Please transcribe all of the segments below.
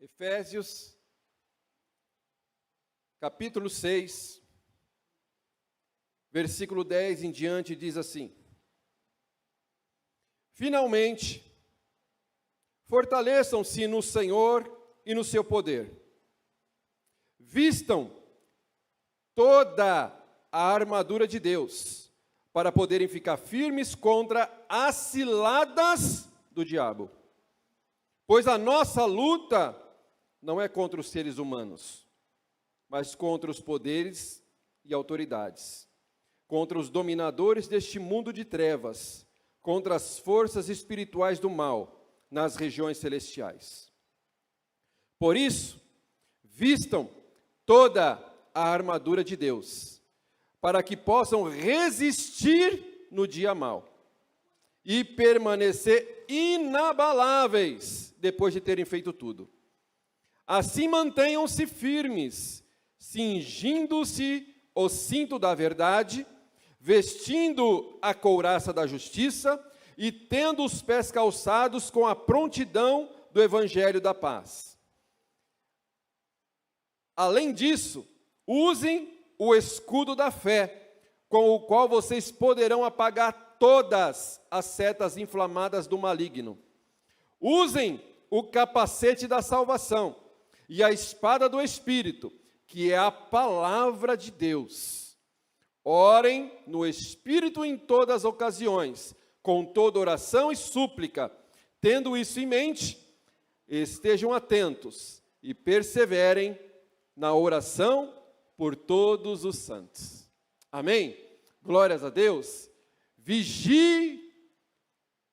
Efésios, capítulo 6, versículo 10 em diante, diz assim: Finalmente, fortaleçam-se no Senhor e no seu poder. Vistam toda a armadura de Deus, para poderem ficar firmes contra as ciladas do diabo. Pois a nossa luta não é contra os seres humanos, mas contra os poderes e autoridades, contra os dominadores deste mundo de trevas, contra as forças espirituais do mal nas regiões celestiais. Por isso, vistam toda a armadura de Deus, para que possam resistir no dia mau e permanecer inabaláveis depois de terem feito tudo. Assim mantenham-se firmes, cingindo-se o cinto da verdade, vestindo a couraça da justiça e tendo os pés calçados com a prontidão do evangelho da paz. Além disso, usem o escudo da fé, com o qual vocês poderão apagar todas as setas inflamadas do maligno. Usem o capacete da salvação e a espada do Espírito, que é a palavra de Deus. Orem no Espírito em todas as ocasiões, com toda oração e súplica. Tendo isso em mente, estejam atentos e perseverem na oração por todos os santos. Amém? Glórias a Deus. Vigie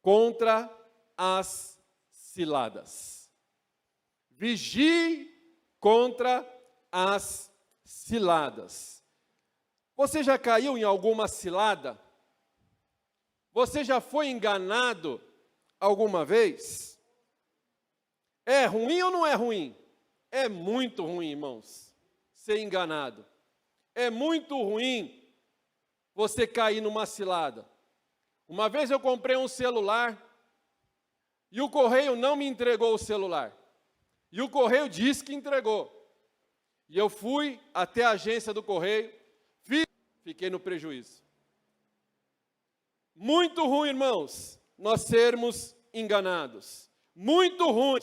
contra as ciladas. Vigie contra as ciladas. Você já caiu em alguma cilada? Você já foi enganado alguma vez? É ruim ou não é ruim? É muito ruim, irmãos, ser enganado. É muito ruim você cair numa cilada. Uma vez eu comprei um celular e o correio não me entregou o celular. E o correio disse que entregou. E eu fui até a agência do correio, fiquei no prejuízo. Muito ruim, irmãos, nós sermos enganados. Muito ruim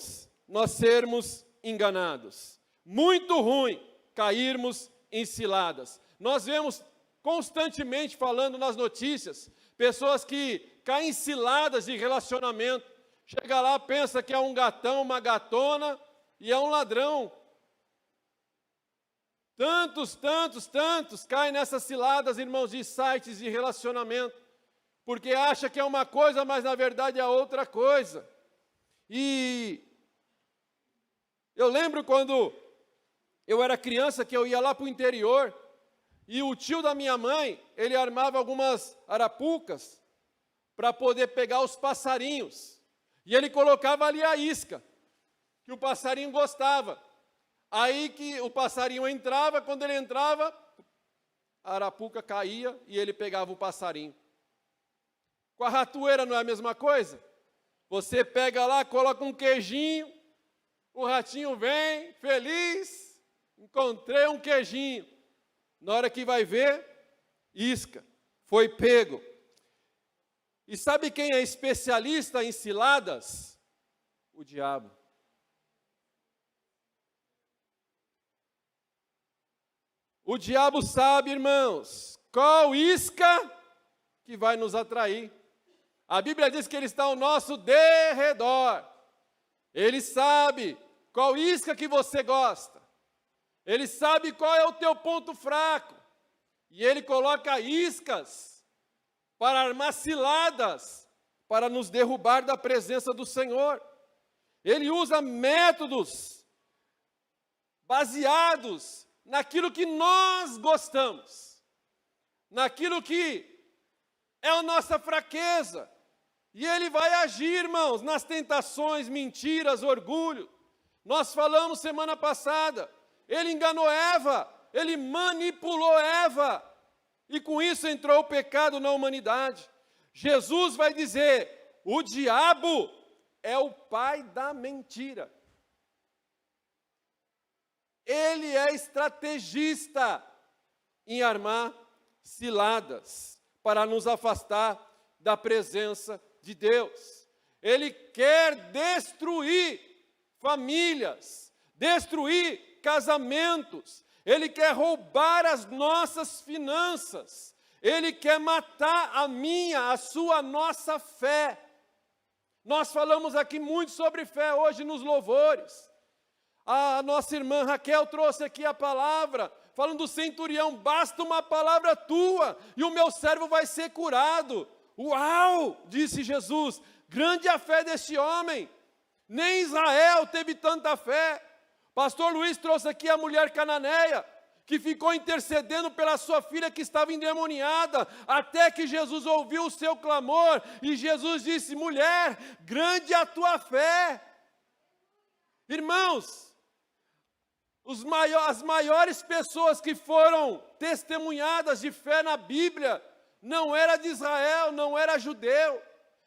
nós sermos enganados. Muito ruim cairmos em ciladas. Nós vemos constantemente falando nas notícias, pessoas que caem em ciladas de relacionamento. Chega lá, pensa que é um gatão, uma gatona, e é um ladrão. Tantos caem nessas ciladas, irmãos, de sites de relacionamento, porque acha que é uma coisa, mas na verdade é outra coisa. E eu lembro quando eu era criança, que eu ia lá para o interior, e o tio da minha mãe, ele armava algumas arapucas para poder pegar os passarinhos. E ele colocava ali a isca, que o passarinho gostava. Aí que o passarinho entrava, quando ele entrava, a arapuca caía e ele pegava o passarinho. Com a ratoeira não é a mesma coisa? Você pega lá, coloca um queijinho, o ratinho vem, feliz, encontrei um queijinho. Na hora que vai ver, isca, foi pego. E sabe quem é especialista em ciladas? O diabo. O diabo sabe, irmãos, qual isca que vai nos atrair. A Bíblia diz que ele está ao nosso derredor. Ele sabe qual isca que você gosta. Ele sabe qual é o teu ponto fraco. E ele coloca iscas para armar ciladas, para nos derrubar da presença do Senhor. Ele usa métodos baseados naquilo que nós gostamos, naquilo que é a nossa fraqueza. E ele vai agir, irmãos, nas tentações, mentiras, orgulho. Nós falamos semana passada, ele enganou Eva, ele manipulou Eva, e com isso entrou o pecado na humanidade. Jesus vai dizer, o diabo é o pai da mentira. ele é estrategista em armar ciladas para nos afastar da presença de Deus. Ele quer destruir famílias, destruir casamentos, ele quer roubar as nossas finanças, ele quer matar a minha, a sua, a nossa fé. Nós falamos aqui muito sobre fé hoje nos louvores. A nossa irmã Raquel trouxe aqui a palavra, falando do centurião: basta uma palavra tua e o meu servo vai ser curado. Uau, disse Jesus, grande a fé deste homem, nem Israel teve tanta fé. Pastor Luiz trouxe aqui a mulher cananeia, que ficou intercedendo pela sua filha que estava endemoniada, até que Jesus ouviu o seu clamor, e Jesus disse: mulher, grande a tua fé. Irmãos, as maiores pessoas que foram testemunhadas de fé na Bíblia, não era de Israel, não era judeu,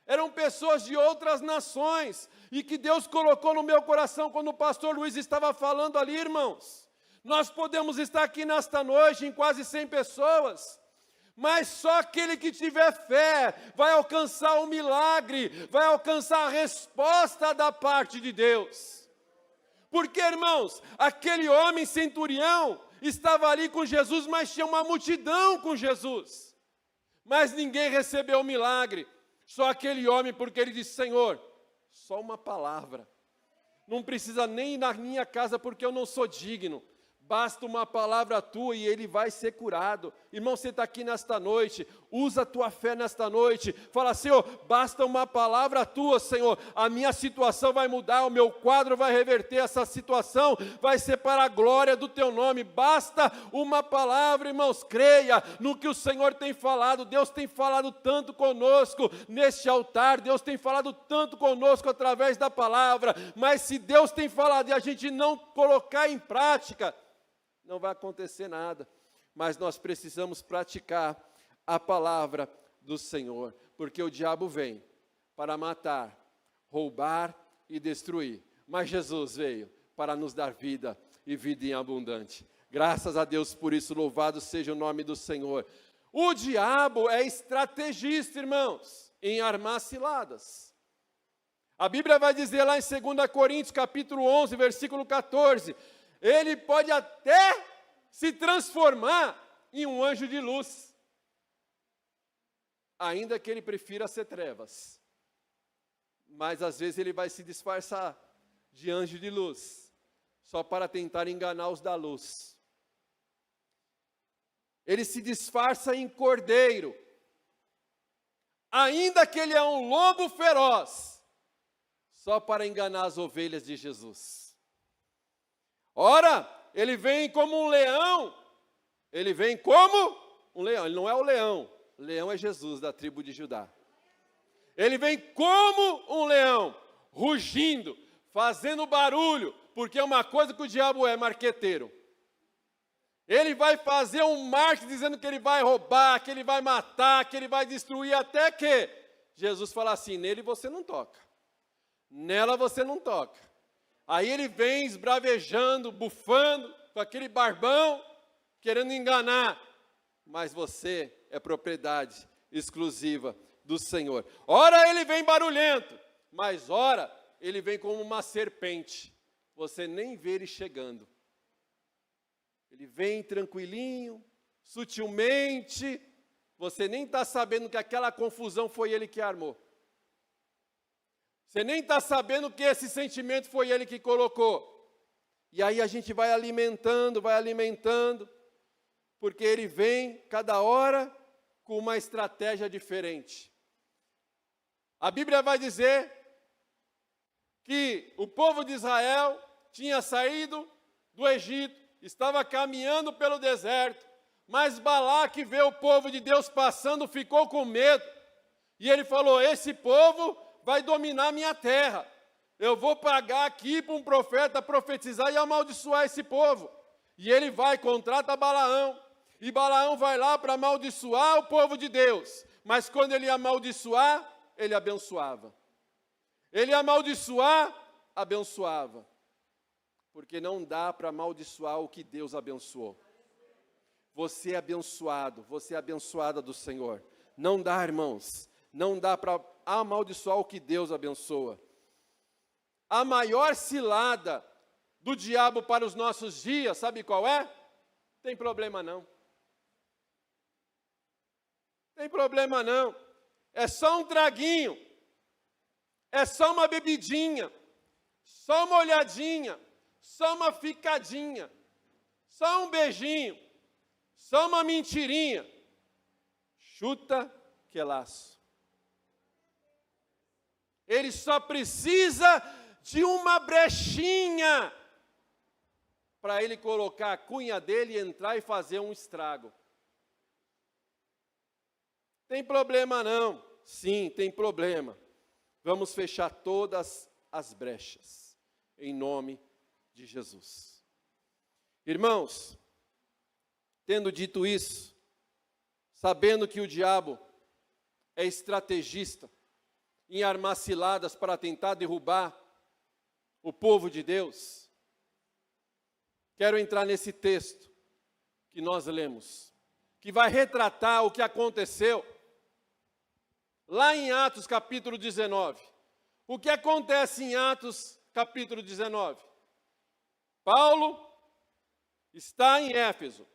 eram pessoas de outras nações, e que Deus colocou no meu coração quando o pastor Luiz estava falando ali, irmãos. Nós podemos estar aqui nesta noite em quase 100 pessoas, mas só aquele que tiver fé vai alcançar o milagre, vai alcançar a resposta da parte de Deus. Porque, irmãos, aquele homem centurião estava ali com Jesus, mas tinha uma multidão com Jesus. Mas ninguém recebeu o milagre, só aquele homem, porque ele disse: Senhor, só uma palavra, não precisa nem ir na minha casa, porque eu não sou digno. Basta uma palavra tua e ele vai ser curado. Irmão, você está aqui nesta noite, usa a tua fé nesta noite. Fala: Senhor, basta uma palavra tua, Senhor, a minha situação vai mudar, o meu quadro vai reverter, essa situação vai ser para a glória do teu nome. Basta uma palavra, irmãos, creia no que o Senhor tem falado. Deus tem falado tanto conosco neste altar, Deus tem falado tanto conosco através da palavra, mas se Deus tem falado e a gente não colocar em prática, não vai acontecer nada. Mas nós precisamos praticar a palavra do Senhor, porque o diabo vem para matar, roubar e destruir, mas Jesus veio para nos dar vida e vida em abundante. Graças a Deus por isso, louvado seja o nome do Senhor. O diabo é estrategista, irmãos, em armar ciladas. A Bíblia vai dizer lá em 2 Coríntios capítulo 11, versículo 14, ele pode até se transformar em um anjo de luz, ainda que ele prefira ser trevas. Mas às vezes ele vai se disfarçar de anjo de luz, só para tentar enganar os da luz. Ele se disfarça em cordeiro, ainda que ele é um lobo feroz, só para enganar as ovelhas de Jesus. Ora, ele vem como um leão, ele vem como um leão, ele não é o leão é Jesus da tribo de Judá. Ele vem como um leão, rugindo, fazendo barulho, porque é uma coisa que o diabo é, marqueteiro. Ele vai fazer um marketing dizendo que ele vai roubar, que ele vai matar, que ele vai destruir, até que Jesus fala assim: nele você não toca, nela você não toca. Aí ele vem esbravejando, bufando, com aquele barbão, querendo enganar. Mas você é propriedade exclusiva do Senhor. Ora ele vem barulhento, mas ora ele vem como uma serpente. Você nem vê ele chegando. Ele vem tranquilinho, sutilmente. Você nem está sabendo que aquela confusão foi ele que armou. Você nem está sabendo que esse sentimento foi ele que colocou. E aí a gente vai alimentando, porque ele vem cada hora com uma estratégia diferente. A Bíblia vai dizer que o povo de Israel tinha saído do Egito, estava caminhando pelo deserto, mas Balaque vê o povo de Deus passando, ficou com medo, e ele falou: esse povo vai dominar minha terra, eu vou pagar aqui para um profeta profetizar e amaldiçoar esse povo. E ele vai, contrata Balaão, e Balaão vai lá para amaldiçoar o povo de Deus, mas quando ele ia amaldiçoar, ele abençoava. Ele ia amaldiçoar, abençoava. Porque não dá para amaldiçoar o que Deus abençoou. Você é abençoado, você é abençoada do Senhor. Não dá, irmãos, não dá para amaldiçoar o que Deus abençoa. A maior cilada do diabo para os nossos dias, sabe qual é? Tem problema não. Tem problema não. É só um traguinho. É só uma bebidinha. Só uma olhadinha. Só uma ficadinha. Só um beijinho. Só uma mentirinha. Chuta que laço. Ele só precisa de uma brechinha para ele colocar a cunha dele e entrar e fazer um estrago. Tem problema não? Sim, tem problema. Vamos fechar todas as brechas, em nome de Jesus. Irmãos, tendo dito isso, sabendo que o diabo é estrategista em armar ciladas para tentar derrubar o povo de Deus, quero entrar nesse texto que nós lemos, que vai retratar o que aconteceu lá em Atos capítulo 19. O que acontece em Atos capítulo 19? Paulo está em Éfeso,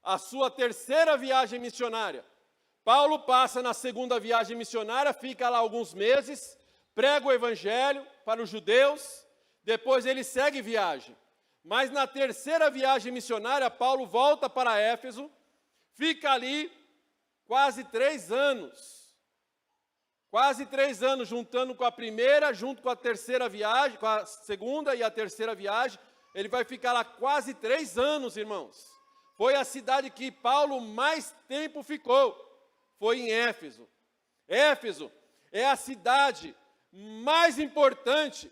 a sua terceira viagem missionária. Paulo passa na segunda viagem missionária, fica lá alguns meses, prega o evangelho para os judeus, depois ele segue viagem. Mas na terceira viagem missionária, Paulo volta para Éfeso, fica ali quase 3 anos. Quase 3 anos, juntando com a primeira, junto com a terceira viagem, com a segunda e a terceira viagem. Ele vai ficar lá quase 3 anos, irmãos. Foi a cidade que Paulo mais tempo ficou. Foi em Éfeso. Éfeso é a cidade mais importante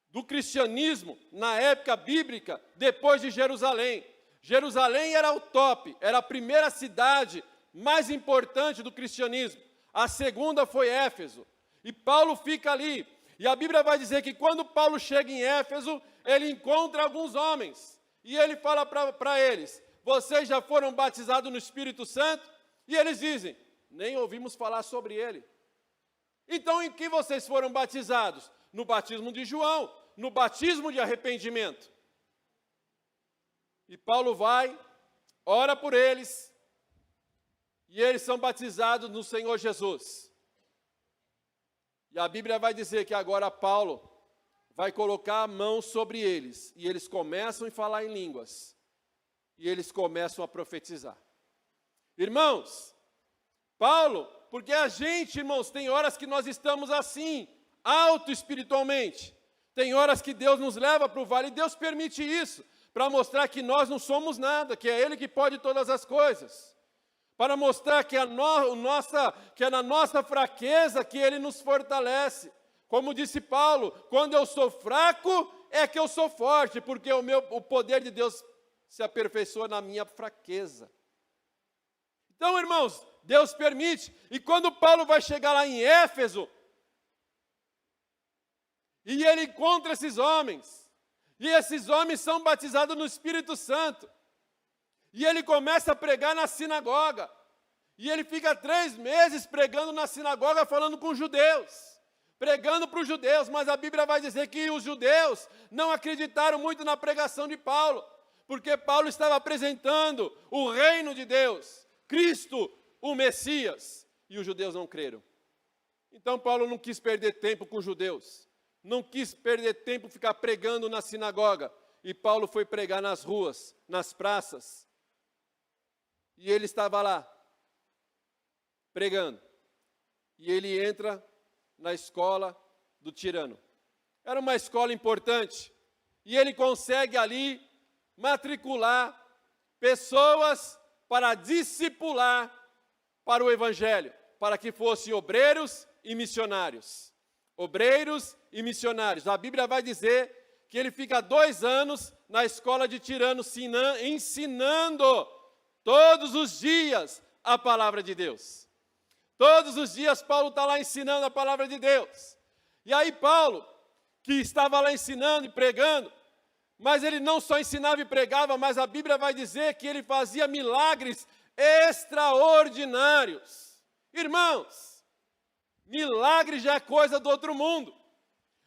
do cristianismo na época bíblica, depois de Jerusalém. Jerusalém era o top, era a primeira cidade mais importante do cristianismo. A segunda foi Éfeso. E Paulo fica ali. E a Bíblia vai dizer que quando Paulo chega em Éfeso, ele encontra alguns homens. E ele fala para eles: vocês já foram batizados no Espírito Santo? E eles dizem: nem ouvimos falar sobre ele. Então em que vocês foram batizados? No batismo de João, no batismo de arrependimento. E Paulo vai, ora por eles, e eles são batizados no Senhor Jesus. E a Bíblia vai dizer que agora Paulo vai colocar a mão sobre eles, e eles começam a falar em línguas, e eles começam a profetizar. Irmãos, Paulo, porque a gente, irmãos, tem horas que nós estamos assim, alto espiritualmente, tem horas que Deus nos leva para o vale, e Deus permite isso, para mostrar que nós não somos nada, que é Ele que pode todas as coisas, para mostrar que é na nossa fraqueza que Ele nos fortalece. Como disse Paulo, quando eu sou fraco, é que eu sou forte, porque o poder de Deus se aperfeiçoa na minha fraqueza. Então, irmãos, Deus permite. E quando Paulo vai chegar lá em Éfeso, e ele encontra esses homens, e esses homens são batizados no Espírito Santo, e ele começa a pregar na sinagoga, e ele fica 3 meses pregando na sinagoga, falando com os judeus, pregando para os judeus, mas a Bíblia vai dizer que os judeus não acreditaram muito na pregação de Paulo, porque Paulo estava apresentando o reino de Deus, Cristo, o Messias, e os judeus não creram. Então Paulo não quis perder tempo com os judeus, não quis perder tempo ficar pregando na sinagoga, e Paulo foi pregar nas ruas, nas praças, e ele estava lá, pregando, e ele entra na escola do tirano. Era uma escola importante, e ele consegue ali matricular pessoas para discipular para o evangelho, para que fossem obreiros e missionários. Obreiros e missionários. A Bíblia vai dizer que ele fica 2 anos na escola de tirano, ensinando todos os dias a palavra de Deus. Todos os dias Paulo está lá ensinando a palavra de Deus. E aí Paulo, que estava lá ensinando e pregando, Mas ele não só ensinava e pregava, mas a Bíblia vai dizer que ele fazia milagres extraordinários. Irmãos, milagre já é coisa do outro mundo.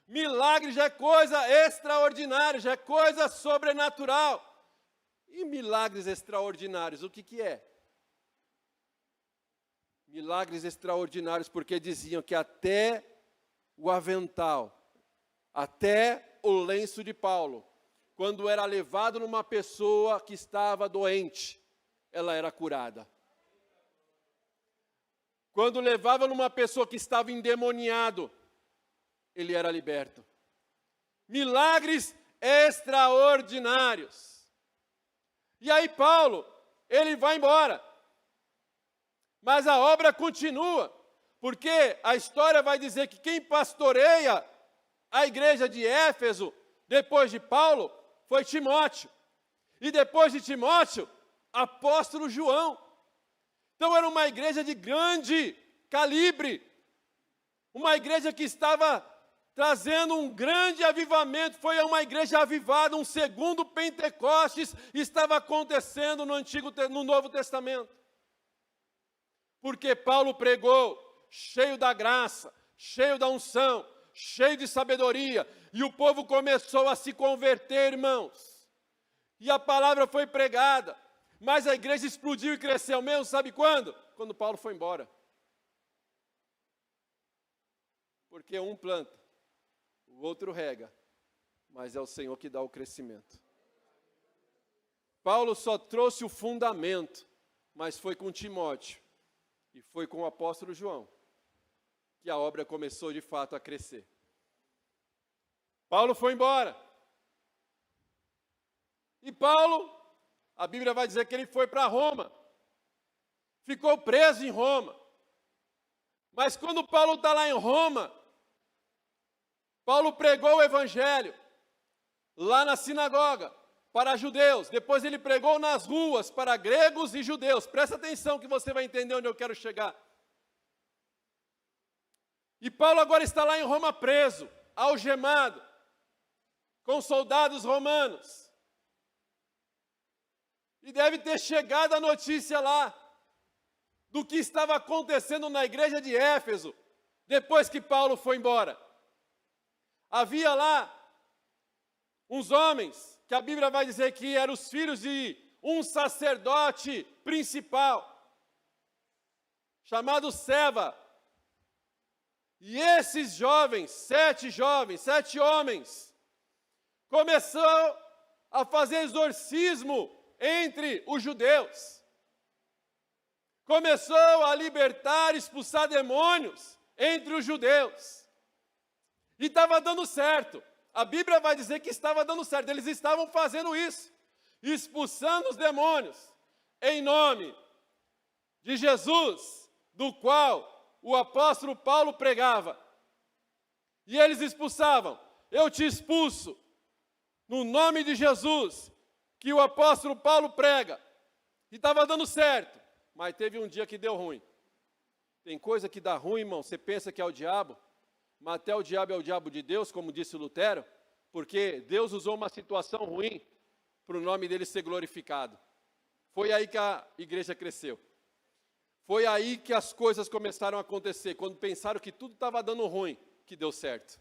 Milagre já é coisa extraordinária, já é coisa sobrenatural. E milagres extraordinários, o que é? Milagres extraordinários porque diziam que até o avental, até o lenço de Paulo, quando era levado numa pessoa que estava doente, ela era curada. Quando levava numa pessoa que estava endemoniado, ele era liberto. Milagres extraordinários. E aí Paulo, ele vai embora. Mas a obra continua, porque a história vai dizer que quem pastoreia a igreja de Éfeso, depois de Paulo, foi Timóteo. E depois de Timóteo, apóstolo João. Então era uma igreja de grande calibre, uma igreja que estava trazendo um grande avivamento, foi uma igreja avivada, um segundo Pentecostes estava acontecendo no Novo Testamento. Porque Paulo pregou, cheio da graça, cheio da unção, cheio de sabedoria, e o povo começou a se converter, irmãos. E a palavra foi pregada, mas a igreja explodiu e cresceu mesmo, sabe quando? Quando Paulo foi embora. Porque um planta, o outro rega, mas é o Senhor que dá o crescimento. Paulo só trouxe o fundamento, mas foi com Timóteo. E foi com o apóstolo João que a obra começou de fato a crescer. Paulo foi embora. E Paulo, a Bíblia vai dizer que ele foi para Roma. Ficou preso em Roma. Mas quando Paulo está lá em Roma, Paulo pregou o evangelho lá na sinagoga para judeus. Depois ele pregou nas ruas para gregos e judeus. Presta atenção que você vai entender onde eu quero chegar. E Paulo agora está lá em Roma preso, algemado, com soldados romanos. E deve ter chegado a notícia lá do que estava acontecendo na igreja de Éfeso, depois que Paulo foi embora. Havia lá uns homens, que a Bíblia vai dizer que eram os filhos de um sacerdote principal, chamado Seva. E esses jovens, sete homens, começaram a fazer exorcismo entre os judeus. Começou a libertar, expulsar demônios entre os judeus. E estava dando certo. A Bíblia vai dizer que estava dando certo. Eles estavam fazendo isso, expulsando os demônios, em nome de Jesus, do qual o apóstolo Paulo pregava. E eles expulsavam. Eu te expulso, no nome de Jesus, que o apóstolo Paulo prega. E estava dando certo. Mas teve um dia que deu ruim. Tem coisa que dá ruim, irmão. Você pensa que é o diabo, mas até o diabo é o diabo de Deus, como disse Lutero, porque Deus usou uma situação ruim para o nome dele ser glorificado. Foi aí que a igreja cresceu. Foi aí que as coisas começaram a acontecer, quando pensaram que tudo estava dando ruim, que deu certo.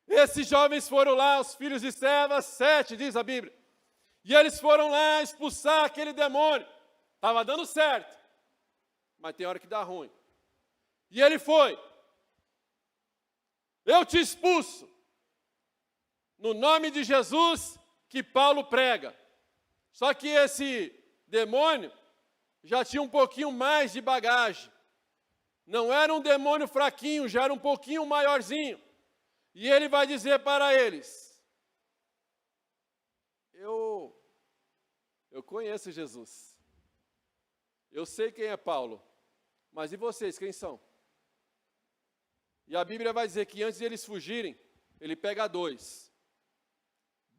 Esses jovens foram lá, os filhos de Seva, 7, diz a Bíblia. E eles foram lá expulsar aquele demônio. Estava dando certo, mas tem hora que dá ruim. E ele foi. Eu te expulso, no nome de Jesus que Paulo prega. Só que esse demônio já tinha um pouquinho mais de bagagem. Não era um demônio fraquinho, já era um pouquinho maiorzinho. E ele vai dizer para eles: Eu conheço Jesus. Eu sei quem é Paulo. Mas e vocês, quem são? E a Bíblia vai dizer que antes de eles fugirem, ele pega 2,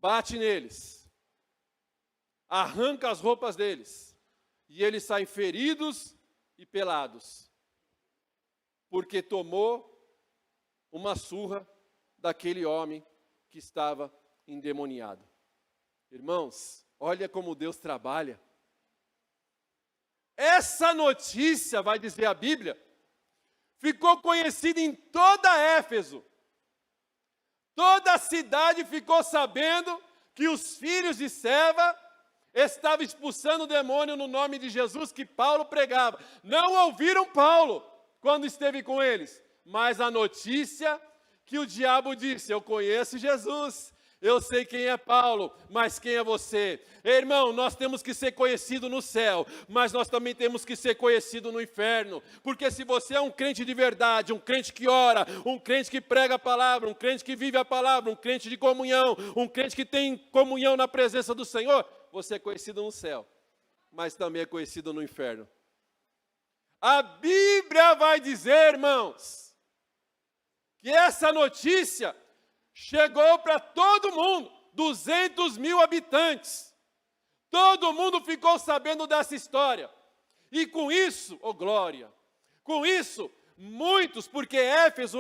bate neles, arranca as roupas deles, e eles saem feridos e pelados, porque tomou uma surra daquele homem que estava endemoniado. Irmãos, olha como Deus trabalha. Essa notícia, vai dizer a Bíblia, ficou conhecida em toda Éfeso. Toda a cidade ficou sabendo que os filhos de Seva estavam expulsando o demônio no nome de Jesus que Paulo pregava. Não ouviram Paulo quando esteve com eles, mas a notícia que o diabo disse: eu conheço Jesus, eu sei quem é Paulo, mas quem é você? Irmão, nós temos que ser conhecidos no céu, mas nós também temos que ser conhecidos no inferno, porque se você é um crente de verdade, um crente que ora, um crente que prega a palavra, um crente que vive a palavra, um crente de comunhão, um crente que tem comunhão na presença do Senhor, você é conhecido no céu, mas também é conhecido no inferno. A Bíblia vai dizer, irmãos, que essa notícia chegou para todo mundo, 200 mil habitantes. Todo mundo ficou sabendo dessa história. E com isso, oh glória, com isso, muitos, porque Éfeso,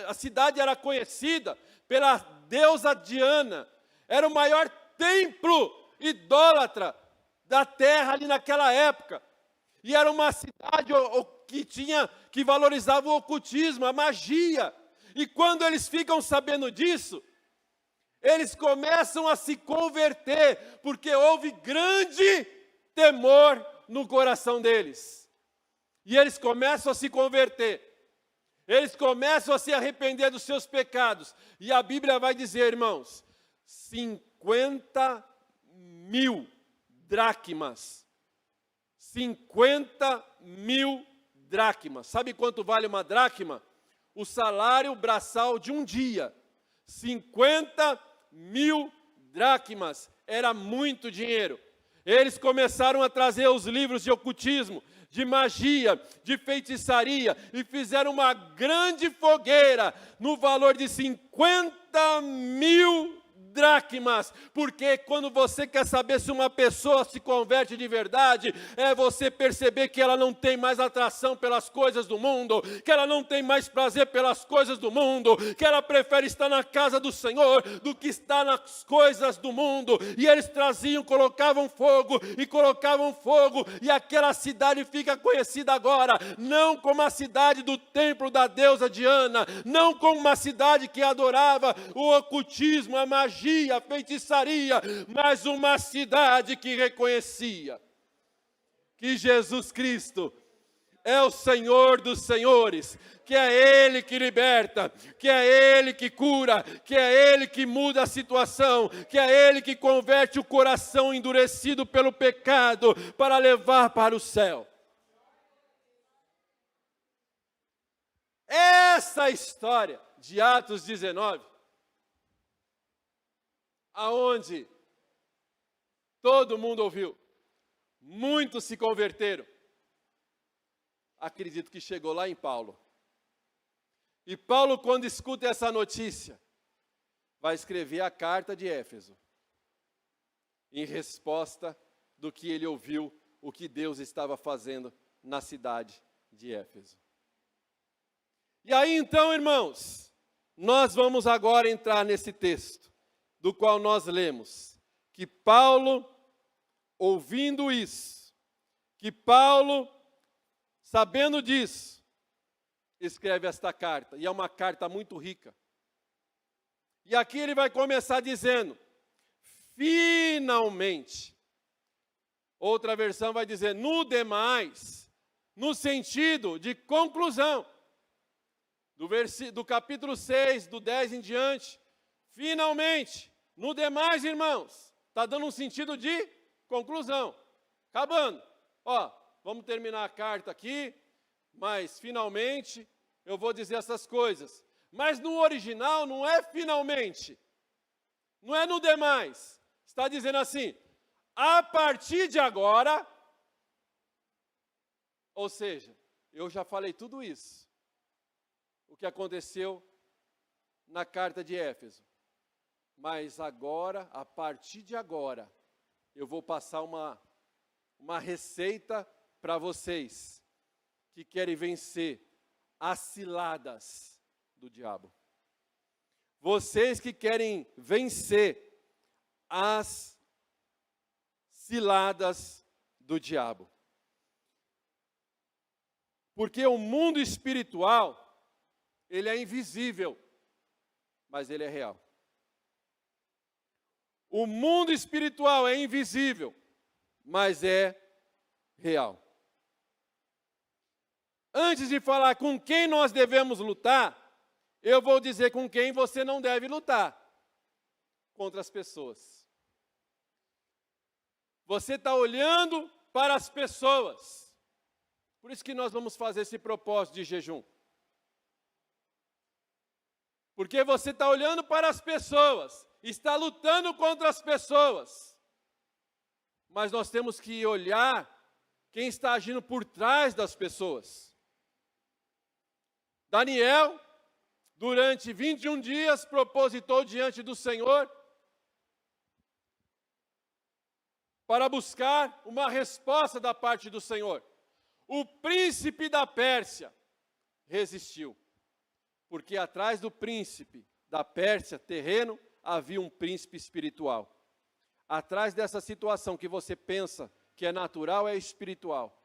a cidade era conhecida pela deusa Diana, era o maior templo idólatra da terra ali naquela época. E era uma cidade que valorizava o ocultismo, a magia. E quando eles ficam sabendo disso, eles começam a se converter, porque houve grande temor no coração deles. E eles começam a se converter. Eles começam a se arrepender dos seus pecados. E a Bíblia vai dizer, irmãos, 50 mil dracmas. 50 mil dracmas. Sabe quanto vale uma dracma? O salário braçal de um dia. 50 mil dracmas. Era muito dinheiro. Eles começaram a trazer os livros de ocultismo, de magia, de feitiçaria, e fizeram uma grande fogueira no valor de 50 mil dracmas, porque quando você quer saber se uma pessoa se converte de verdade, é você perceber que ela não tem mais atração pelas coisas do mundo, que ela não tem mais prazer pelas coisas do mundo, que ela prefere estar na casa do Senhor do que estar nas coisas do mundo. E eles colocavam fogo, e aquela cidade fica conhecida agora, não como a cidade do templo da deusa Diana, não como uma cidade que adorava o ocultismo, a magia, a feitiçaria, mas uma cidade que reconhecia que Jesus Cristo é o Senhor dos senhores, que é Ele que liberta, que é Ele que cura, que é Ele que muda a situação, que é Ele que converte o coração endurecido pelo pecado para levar para o céu. Essa história de Atos 19, aonde todo mundo ouviu, muitos se converteram. Acredito que chegou lá em Paulo. E Paulo, quando escuta essa notícia, vai escrever a carta de Éfeso, em resposta do que ele ouviu, o que Deus estava fazendo na cidade de Éfeso. E aí então, irmãos, nós vamos agora entrar nesse texto, do qual nós lemos, que Paulo, ouvindo isso, que Paulo, sabendo disso, escreve esta carta, e é uma carta muito rica. E aqui ele vai começar dizendo, finalmente, outra versão vai dizer, no demais, no sentido de conclusão, do capítulo 6, do 10 em diante, finalmente, no demais, irmãos, está dando um sentido de conclusão, acabando. Ó, vamos terminar a carta aqui, mas finalmente eu vou dizer essas coisas. Mas no original não é finalmente, não é no demais. Está dizendo assim, a partir de agora, ou seja, eu já falei tudo isso, o que aconteceu na carta de Éfeso. Mas agora, a partir de agora, eu vou passar uma receita para vocês que querem vencer as ciladas do diabo. Vocês que querem vencer as ciladas do diabo. Porque o mundo espiritual, ele é invisível, mas ele é real. O mundo espiritual é invisível, mas é real. Antes de falar com quem nós devemos lutar, eu vou dizer com quem você não deve lutar. Contra as pessoas. Você está olhando para as pessoas. Por isso que nós vamos fazer esse propósito de jejum. Porque você está olhando para as pessoas, está lutando contra as pessoas. Mas nós temos que olhar quem está agindo por trás das pessoas. Daniel, durante 21 dias, propositou diante do Senhor para buscar uma resposta da parte do Senhor. O príncipe da Pérsia resistiu, porque atrás do príncipe da Pérsia, terreno, havia um príncipe espiritual. Atrás dessa situação que você pensa que é natural, é espiritual.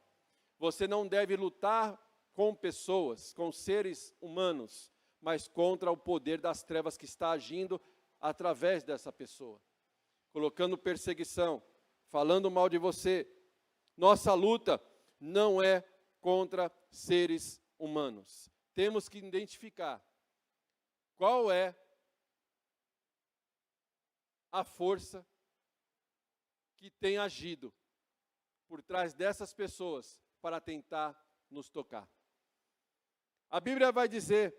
Você não deve lutar com pessoas, com seres humanos, mas contra o poder das trevas que está agindo através dessa pessoa. Colocando perseguição, falando mal de você. Nossa luta não é contra seres humanos. Temos que identificar qual é a força que tem agido por trás dessas pessoas para tentar nos tocar. A Bíblia vai dizer,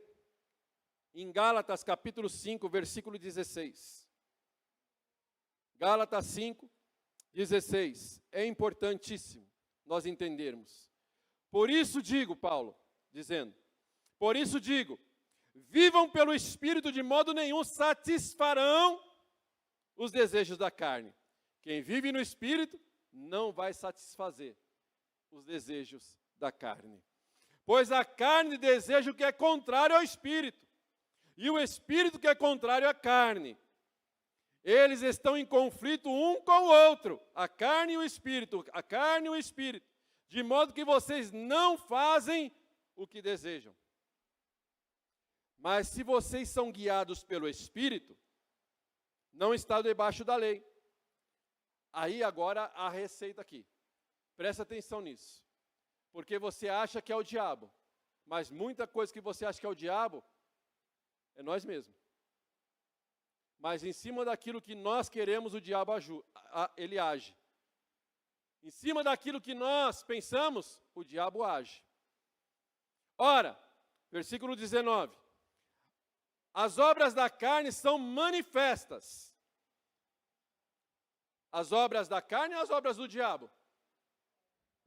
em Gálatas capítulo 5, versículo 16. Gálatas 5, 16. É importantíssimo nós entendermos. Por isso digo, Paulo, dizendo, por isso digo, vivam pelo Espírito, de modo nenhum satisfarão os desejos da carne. Quem vive no Espírito não vai satisfazer os desejos da carne. Pois a carne deseja o que é contrário ao Espírito, e o Espírito que é contrário à carne. Eles estão em conflito um com o outro, a carne e o Espírito, a carne e o Espírito, de modo que vocês não fazem o que desejam. Mas se vocês são guiados pelo Espírito, não está debaixo da lei. Aí agora a receita aqui. Presta atenção nisso. Porque você acha que é o diabo, mas muita coisa que você acha que é o diabo, é nós mesmos. Mas em cima daquilo que nós queremos, o diabo ele age. Em cima daquilo que nós pensamos, o diabo age. Ora, versículo 19. As obras da carne são manifestas. As obras da carne ou as obras do diabo?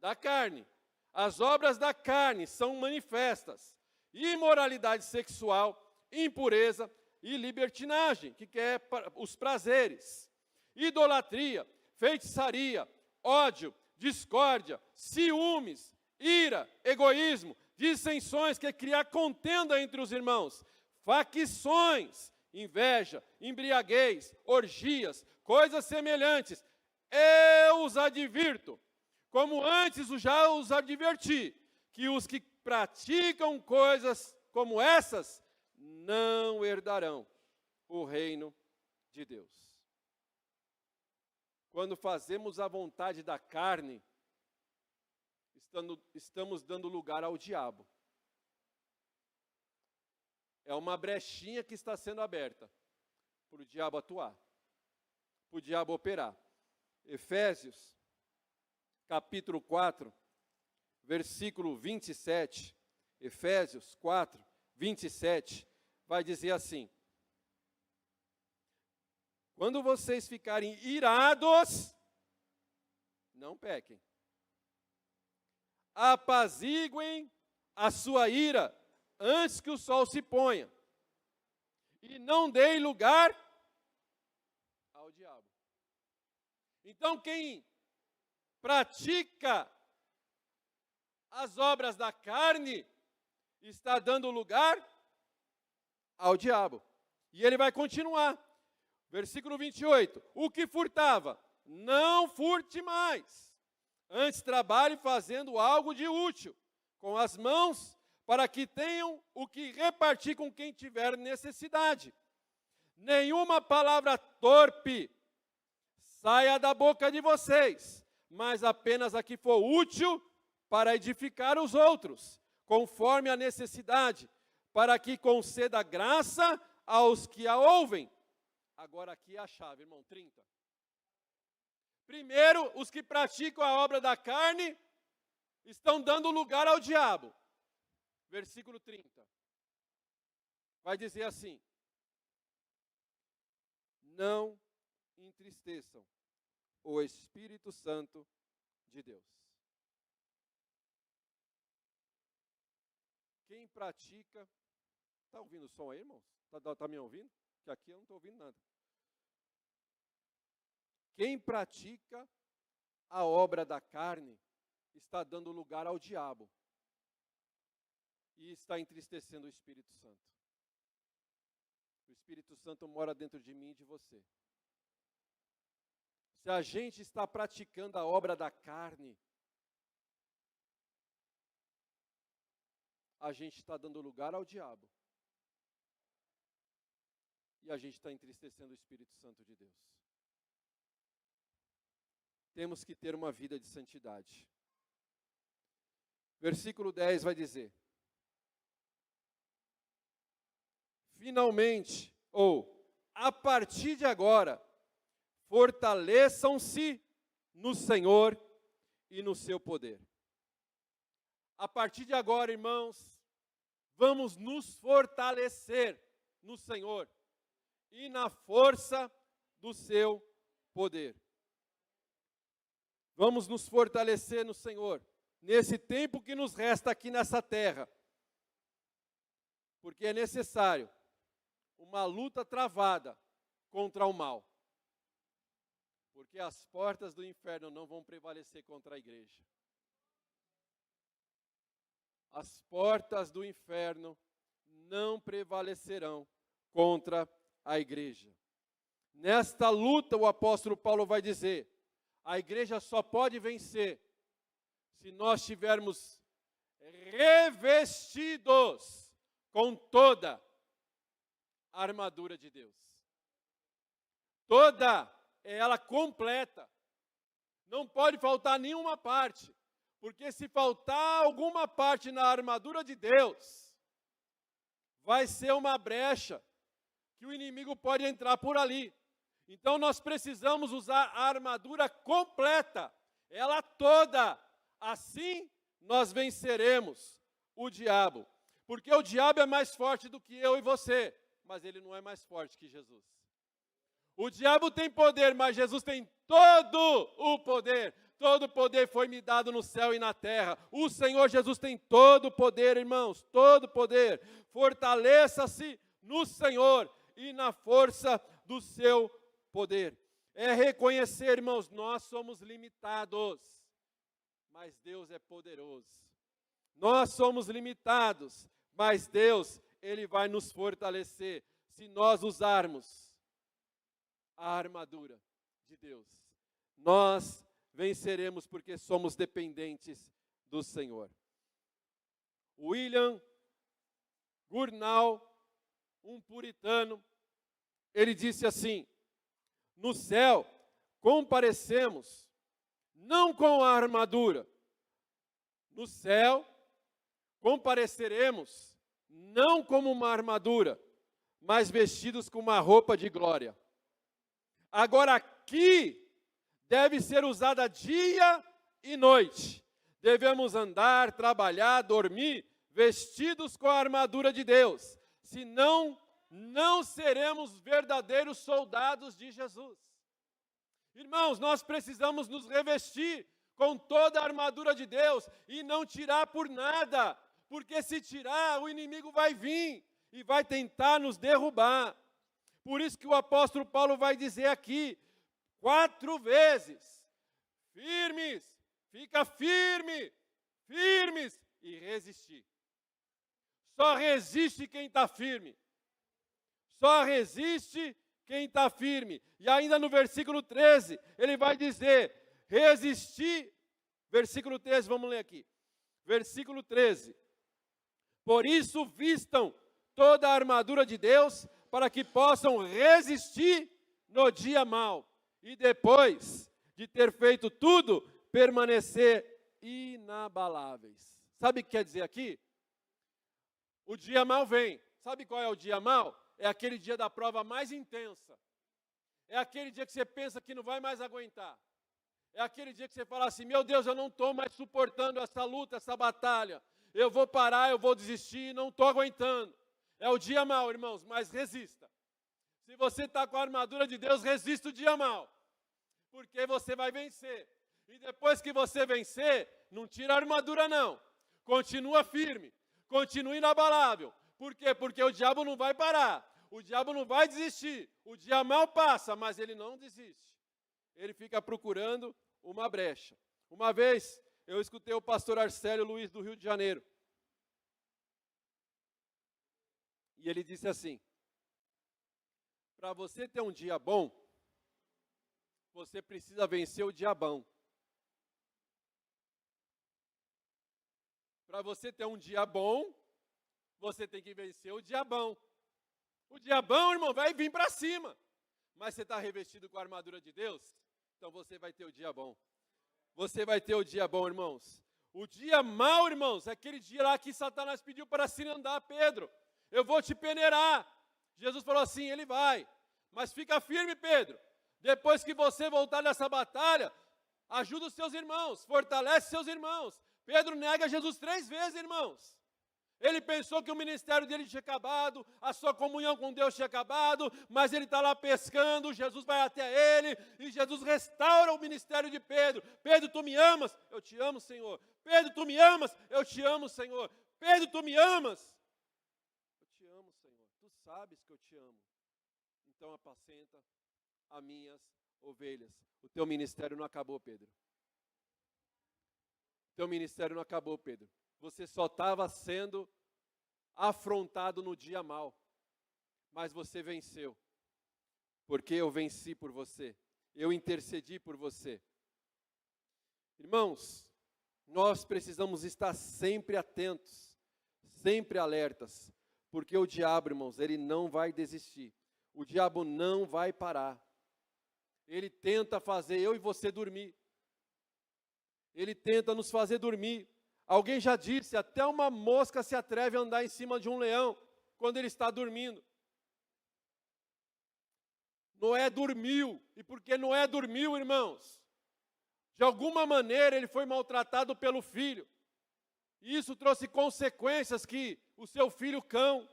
Da carne. As obras da carne são manifestas. Imoralidade sexual, impureza e libertinagem, que quer os prazeres. Idolatria, feitiçaria, ódio, discórdia, ciúmes, ira, egoísmo, dissensões, que é criar contenda entre os irmãos, facções, inveja, embriaguez, orgias, coisas semelhantes. Eu os advirto, como antes já os adverti, que os que praticam coisas como essas não herdarão o reino de Deus. Quando fazemos a vontade da carne, estamos dando lugar ao diabo. É uma brechinha que está sendo aberta para o diabo atuar, para o diabo operar. Efésios, capítulo 4, versículo 27, Efésios 4, 27, vai dizer assim: quando vocês ficarem irados, não pequem. Apaziguem a sua ira antes que o sol se ponha. E não deem lugar ao diabo. Então, quem pratica as obras da carne está dando lugar ao diabo. E ele vai continuar. Versículo 28. O que furtava, não furte mais. Antes trabalhe fazendo algo de útil com as mãos, para que tenham o que repartir com quem tiver necessidade. Nenhuma palavra torpe saia da boca de vocês, mas apenas a que for útil para edificar os outros, conforme a necessidade, para que conceda graça aos que a ouvem. Agora aqui é a chave, irmão, 30. Primeiro, os que praticam a obra da carne estão dando lugar ao diabo. Versículo 30. Vai dizer assim: não entristeçam o Espírito Santo de Deus. Quem pratica... Está ouvindo o som aí, irmãos? Está me ouvindo? Que aqui eu não estou ouvindo nada. Quem pratica a obra da carne está dando lugar ao diabo e está entristecendo o Espírito Santo. O Espírito Santo mora dentro de mim e de você. Se a gente está praticando a obra da carne, a gente está dando lugar ao diabo. E a gente está entristecendo o Espírito Santo de Deus. Temos que ter uma vida de santidade. Versículo 10 vai dizer: finalmente, ou a partir de agora, fortaleçam-se no Senhor e no seu poder. A partir de agora, irmãos, vamos nos fortalecer no Senhor e na força do seu poder. Vamos nos fortalecer no Senhor, nesse tempo que nos resta aqui nessa terra, porque é necessário uma luta travada contra o mal, porque as portas do inferno não vão prevalecer contra a igreja. As portas do inferno não prevalecerão contra a igreja. Nesta luta, o apóstolo Paulo vai dizer: a igreja só pode vencer se nós estivermos revestidos com toda a armadura de Deus. Toda ela completa. Não pode faltar nenhuma parte, porque se faltar alguma parte na armadura de Deus, vai ser uma brecha que o inimigo pode entrar por ali. Então nós precisamos usar a armadura completa, ela toda. Assim nós venceremos o diabo. Porque o diabo é mais forte do que eu e você, mas ele não é mais forte que Jesus. O diabo tem poder, mas Jesus tem todo o poder. Todo o poder foi me dado no céu e na terra. O Senhor Jesus tem todo o poder, irmãos, todo o poder. Fortaleça-se no Senhor e na força do seu poder. É reconhecer, irmãos, nós somos limitados, mas Deus é poderoso. Nós somos limitados, mas Deus, Ele vai nos fortalecer se nós usarmos a armadura de Deus. Nós venceremos porque somos dependentes do Senhor. William Gurnall, um puritano, ele disse assim: no céu comparecemos não com a armadura, no céu compareceremos não como uma armadura, mas vestidos com uma roupa de glória. Agora aqui deve ser usada dia e noite. Devemos andar, trabalhar, dormir, vestidos com a armadura de Deus. Senão, não seremos verdadeiros soldados de Jesus. Irmãos, nós precisamos nos revestir com toda a armadura de Deus e não tirar por nada, porque se tirar, o inimigo vai vir e vai tentar nos derrubar. Por isso que o apóstolo Paulo vai dizer aqui 4 vezes: firmes, fica firme, firmes e resistir. Só resiste quem está firme. Só resiste quem está firme. E ainda no versículo 13, ele vai dizer, resistir, versículo 13, vamos ler aqui. Versículo 13. Por isso vistam toda a armadura de Deus, para que possam resistir no dia mau. E depois de ter feito tudo, permanecer inabaláveis. Sabe o que quer dizer aqui? O dia mau vem. Sabe qual é o dia mau? É aquele dia da prova mais intensa. É aquele dia que você pensa que não vai mais aguentar. É aquele dia que você fala assim, meu Deus, eu não estou mais suportando essa luta, essa batalha. Eu vou parar, eu vou desistir, não estou aguentando. É o dia mau, irmãos, mas resista. Se você está com a armadura de Deus, resista o dia mau. Porque você vai vencer. E depois que você vencer, não tira a armadura não. Continua firme, continua inabalável. Por quê? Porque o diabo não vai parar. O diabo não vai desistir. O dia mau passa, mas ele não desiste. Ele fica procurando uma brecha. Uma vez, eu escutei o pastor Arcélio Luiz do Rio de Janeiro. E ele disse assim, para você ter um dia bom, você precisa vencer o diabão. Para você ter um dia bom, você tem que vencer o diabão. O diabão, irmão, vai vir para cima. Mas você está revestido com a armadura de Deus, então você vai ter o dia bom. Você vai ter o dia bom, irmãos. O dia mau, irmãos, é aquele dia lá que Satanás pediu para se andar, Pedro. Eu vou te peneirar. Jesus falou assim, ele vai. Mas fica firme, Pedro. Depois que você voltar nessa batalha, ajuda os seus irmãos, fortalece seus irmãos. Pedro nega Jesus 3 vezes, irmãos. Ele pensou que o ministério dele tinha acabado, a sua comunhão com Deus tinha acabado, mas ele está lá pescando, Jesus vai até ele, e Jesus restaura o ministério de Pedro. Pedro, tu me amas? Eu te amo, Senhor. Pedro, tu me amas? Eu te amo, Senhor. Pedro, tu me amas? Eu te amo, Senhor. Tu sabes que eu te amo. Então apacenta as minhas ovelhas. O teu ministério não acabou, Pedro. O teu ministério não acabou, Pedro. Você só estava sendo afrontado no dia mau. Mas você venceu. Porque eu venci por você. Eu intercedi por você. Irmãos, nós precisamos estar sempre atentos, sempre alertas. Porque o diabo, irmãos, ele não vai desistir. O diabo não vai parar. Ele tenta fazer eu e você dormir. Ele tenta nos fazer dormir. Alguém já disse, até uma mosca se atreve a andar em cima de um leão quando ele está dormindo. Noé dormiu. E porque Noé dormiu, irmãos, de alguma maneira ele foi maltratado pelo filho. E isso trouxe consequências que o seu filho Cã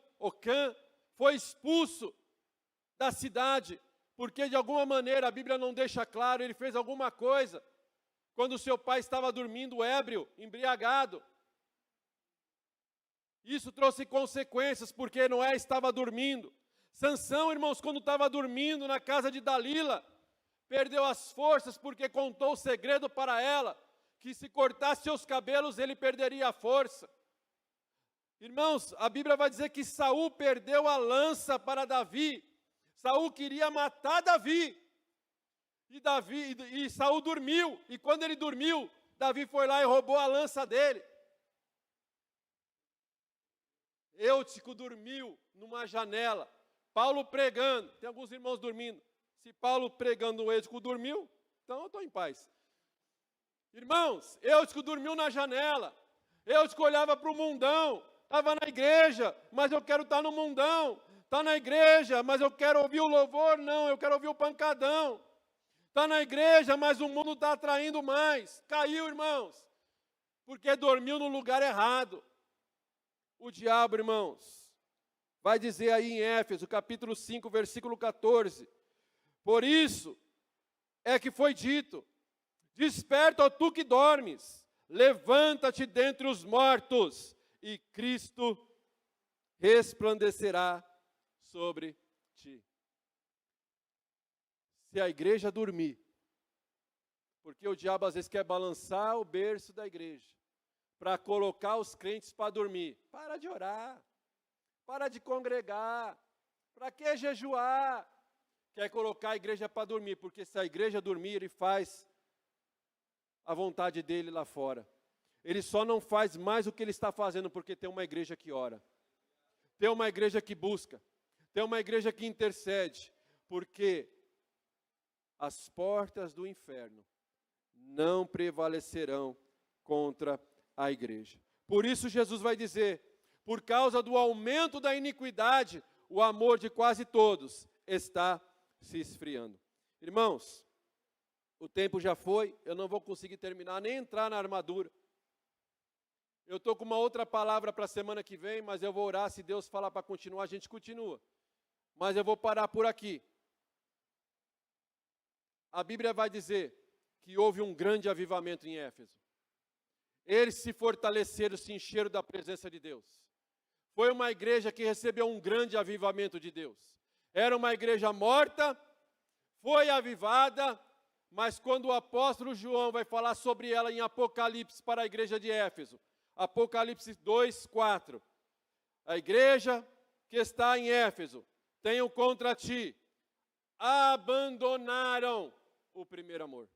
foi expulso da cidade. Porque de alguma maneira, a Bíblia não deixa claro, ele fez alguma coisa. Quando o seu pai estava dormindo ébrio, embriagado. Isso trouxe consequências, porque Noé estava dormindo. Sansão, irmãos, quando estava dormindo na casa de Dalila, perdeu as forças porque contou o segredo para ela, que se cortasse seus cabelos ele perderia a força. Irmãos, a Bíblia vai dizer que Saul perdeu a lança para Davi. Saul queria matar Davi. E Saul dormiu, e quando ele dormiu, Davi foi lá e roubou a lança dele. Eutico dormiu numa janela, Paulo pregando, tem alguns irmãos dormindo. Se Paulo pregando o Eutico dormiu, então eu estou em paz. Irmãos, Eutico dormiu na janela, Eutico olhava para o mundão, estava na igreja, mas eu quero estar no mundão. Está na igreja, mas eu quero ouvir o louvor? Não, eu quero ouvir o pancadão. Está na igreja, mas o mundo está atraindo mais. Caiu, irmãos, porque dormiu no lugar errado. O diabo, irmãos, vai dizer aí em Éfeso, capítulo 5, versículo 14. Por isso é que foi dito, desperta, ó tu que dormes, levanta-te dentre os mortos, e Cristo resplandecerá sobre ti. Se a igreja dormir, porque o diabo às vezes quer balançar o berço da igreja, para colocar os crentes para dormir. Para de orar, para de congregar, Para que jejuar? Quer colocar a igreja para dormir, porque se a igreja dormir, ele faz a vontade dele lá fora. Ele só não faz mais o que ele está fazendo porque tem uma igreja que ora. Tem uma igreja que busca. Tem uma igreja que intercede. Porque as portas do inferno não prevalecerão contra a igreja. Por isso Jesus vai dizer, por causa do aumento da iniquidade, o amor de quase todos está se esfriando. Irmãos, o tempo já foi, eu não vou conseguir terminar, nem entrar na armadura. Eu estou com uma outra palavra para a semana que vem, mas eu vou orar, se Deus falar para continuar, a gente continua. Mas eu vou parar por aqui. A Bíblia vai dizer que houve um grande avivamento em Éfeso. Eles se fortaleceram, se encheram da presença de Deus. Foi uma igreja que recebeu um grande avivamento de Deus. Era uma igreja morta, foi avivada, mas quando o apóstolo João vai falar sobre ela em Apocalipse para a igreja de Éfeso, Apocalipse 2:4, a igreja que está em Éfeso, tenho contra ti, abandonaram o primeiro amor.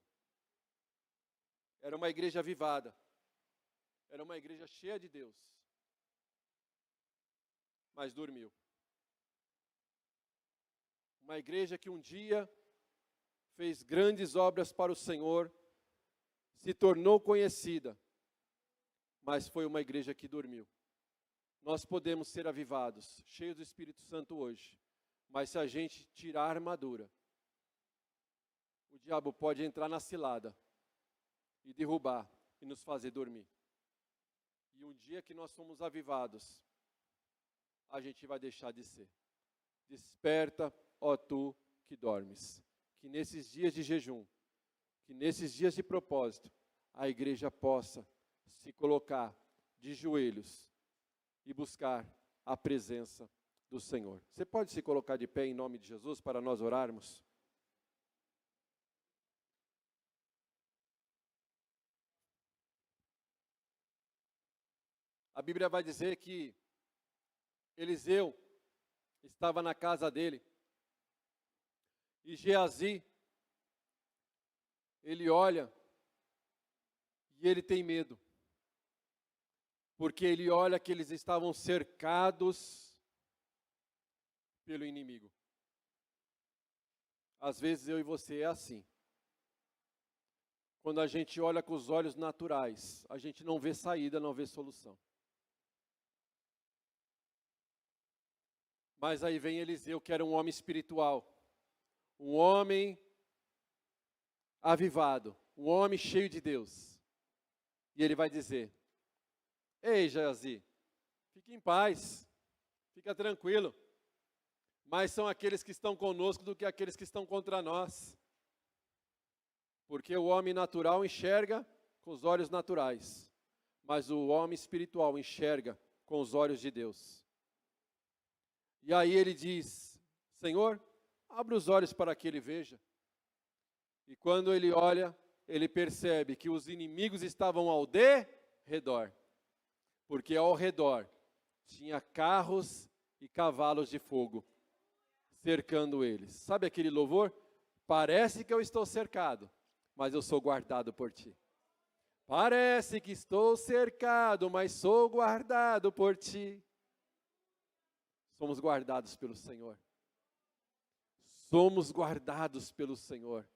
Era uma igreja avivada, era uma igreja cheia de Deus, mas dormiu. Uma igreja que um dia fez grandes obras para o Senhor, se tornou conhecida, mas foi uma igreja que dormiu. Nós podemos ser avivados, cheios do Espírito Santo hoje, mas se a gente tirar a armadura, o diabo pode entrar na cilada e derrubar e nos fazer dormir. E um dia que nós somos avivados, a gente vai deixar de ser. Desperta, ó tu que dormes. Que nesses dias de jejum, que nesses dias de propósito, a igreja possa se colocar de joelhos e buscar a presença do Senhor. Você pode se colocar de pé em nome de Jesus para nós orarmos? A Bíblia vai dizer que Eliseu estava na casa dele e Geazi, ele olha e ele tem medo, porque ele olha que eles estavam cercados pelo inimigo. Às vezes eu e você é assim. Quando a gente olha com os olhos naturais, a gente não vê saída, não vê solução. Mas aí vem Eliseu, que era um homem espiritual, um homem avivado, um homem cheio de Deus. E ele vai dizer, ei, Geazi, fique em paz, fica tranquilo. Mais são aqueles que estão conosco do que aqueles que estão contra nós. Porque o homem natural enxerga com os olhos naturais, mas o homem espiritual enxerga com os olhos de Deus. E aí ele diz, Senhor, abre os olhos para que ele veja. E quando ele olha, ele percebe que os inimigos estavam ao redor. Porque ao redor tinha carros e cavalos de fogo cercando eles. Sabe aquele louvor? Parece que eu estou cercado, mas eu sou guardado por ti. Parece que estou cercado, mas sou guardado por ti. Somos guardados pelo Senhor. Somos guardados pelo Senhor.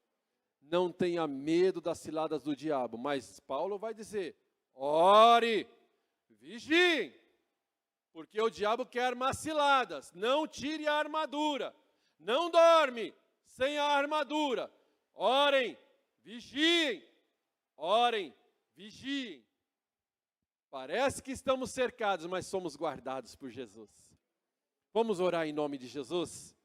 Não tenha medo das ciladas do diabo. Mas Paulo vai dizer, ore, vigiem, porque o diabo quer armar ciladas. Não tire a armadura. Não dorme sem a armadura. Orem, vigiem. Orem, vigiem. Parece que estamos cercados, mas somos guardados por Jesus. Vamos orar em nome de Jesus?